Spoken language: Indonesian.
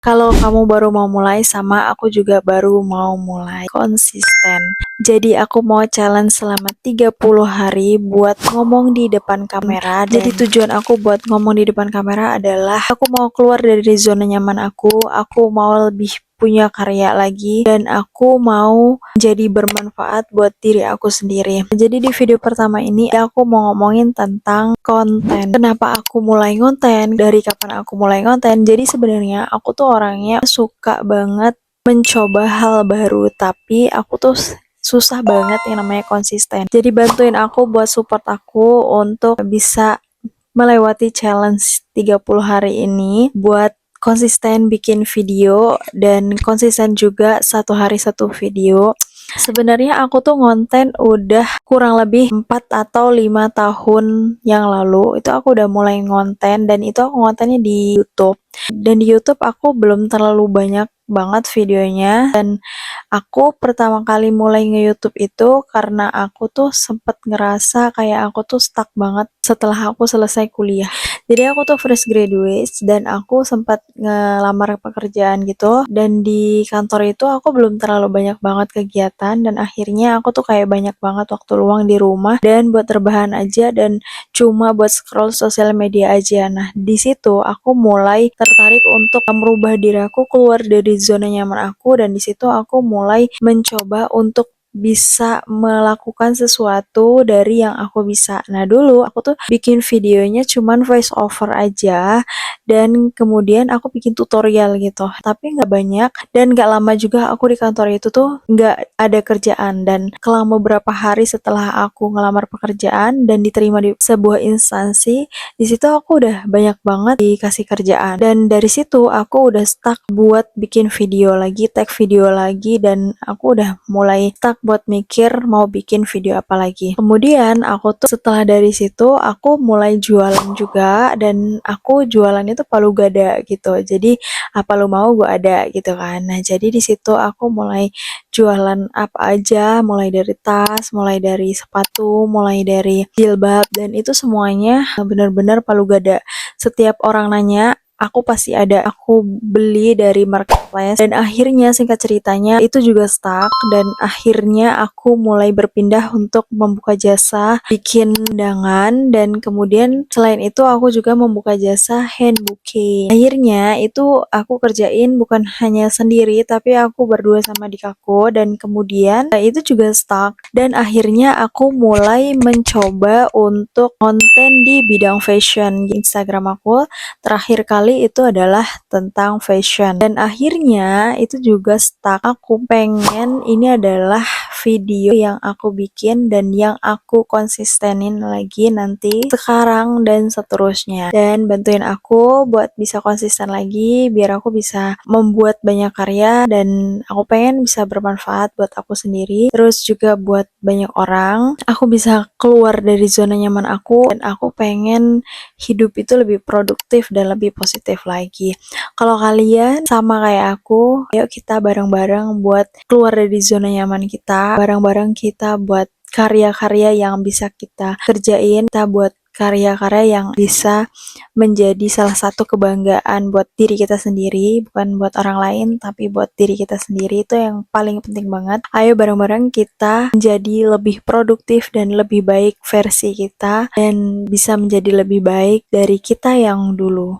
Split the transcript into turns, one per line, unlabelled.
Kalau kamu baru mau mulai sama aku juga baru mau mulai konsisten. Jadi aku mau challenge selama 30 hari buat ngomong di depan kamera. Jadi tujuan aku buat ngomong di depan kamera adalah aku mau keluar dari zona nyaman aku mau lebih punya karya lagi, dan aku mau jadi bermanfaat buat diri aku sendiri. Jadi di video pertama ini aku mau ngomongin tentang konten. Kenapa aku mulai konten? Dari kapan aku mulai konten? Jadi sebenarnya aku tuh orangnya suka banget mencoba hal baru, tapi aku tuh susah banget yang namanya konsisten. Jadi bantuin aku buat support aku untuk bisa melewati challenge 30 hari ini buat konsisten bikin video dan konsisten juga satu hari satu video. Sebenarnya aku tuh ngonten udah kurang lebih 4 atau 5 tahun yang lalu. Itu aku udah mulai ngonten, dan itu aku ngontennya di YouTube. Dan di YouTube aku belum terlalu banyak banget videonya, dan aku pertama kali mulai nge-YouTube itu karena aku tuh sempet ngerasa kayak aku tuh stuck banget setelah aku selesai kuliah. Jadi aku tuh fresh graduate dan aku sempat ngelamar pekerjaan gitu, dan di kantor itu aku belum terlalu banyak banget kegiatan, dan akhirnya aku tuh kayak banyak banget waktu luang di rumah dan buat rebahan aja dan cuma buat scroll sosial media aja. Nah, di situ aku mulai tertarik untuk merubah diri aku keluar dari zona nyaman aku, dan di situ aku mulai mencoba untuk bisa melakukan sesuatu dari yang aku bisa. Nah, dulu aku tuh bikin videonya cuman voice over aja, dan kemudian aku bikin tutorial gitu. Tapi nggak banyak, dan nggak lama juga aku di kantor itu tuh nggak ada kerjaan. Dan selama beberapa hari setelah aku ngelamar pekerjaan dan diterima di sebuah instansi, di situ aku udah banyak banget dikasih kerjaan. Dan dari situ aku udah stuck buat bikin video lagi, tag video lagi, dan aku udah mulai stuck buat mikir mau bikin video apa lagi. Kemudian aku tuh setelah dari situ aku mulai jualan juga, dan aku jualan itu palu gada gitu. Jadi apa lu mau gue ada gitu kan. Nah, jadi di situ aku mulai jualan apa aja, mulai dari tas, mulai dari sepatu, mulai dari jilbab, dan itu semuanya benar-benar palu gada. Setiap orang nanya, aku pasti ada. Aku beli dari marketplace, dan akhirnya singkat ceritanya itu juga stuck, dan akhirnya aku mulai berpindah untuk membuka jasa bikin undangan, dan kemudian selain itu aku juga membuka jasa handbooking. Akhirnya itu aku kerjain bukan hanya sendiri, tapi aku berdua sama adik aku, dan kemudian itu juga stuck, dan akhirnya aku mulai mencoba untuk konten di bidang fashion. Di Instagram aku terakhir kali itu adalah tentang fashion, dan akhirnya itu juga stuck. Aku pengen ini adalah video yang aku bikin dan yang aku konsistenin lagi nanti sekarang dan seterusnya, dan bantuin aku buat bisa konsisten lagi biar aku bisa membuat banyak karya, dan aku pengen bisa bermanfaat buat aku sendiri, terus juga buat banyak orang. Aku bisa keluar dari zona nyaman aku, dan aku pengen hidup itu lebih produktif dan lebih positif lagi. Kalau kalian sama kayak aku, yuk kita bareng-bareng buat keluar dari zona nyaman kita, bareng-bareng kita buat karya-karya yang bisa kita kerjain, kita buat karya-karya yang bisa menjadi salah satu kebanggaan buat diri kita sendiri, bukan buat orang lain, tapi buat diri kita sendiri. Itu yang paling penting banget. Ayo bareng-bareng kita menjadi lebih produktif dan lebih baik versi kita, dan bisa menjadi lebih baik dari kita yang dulu.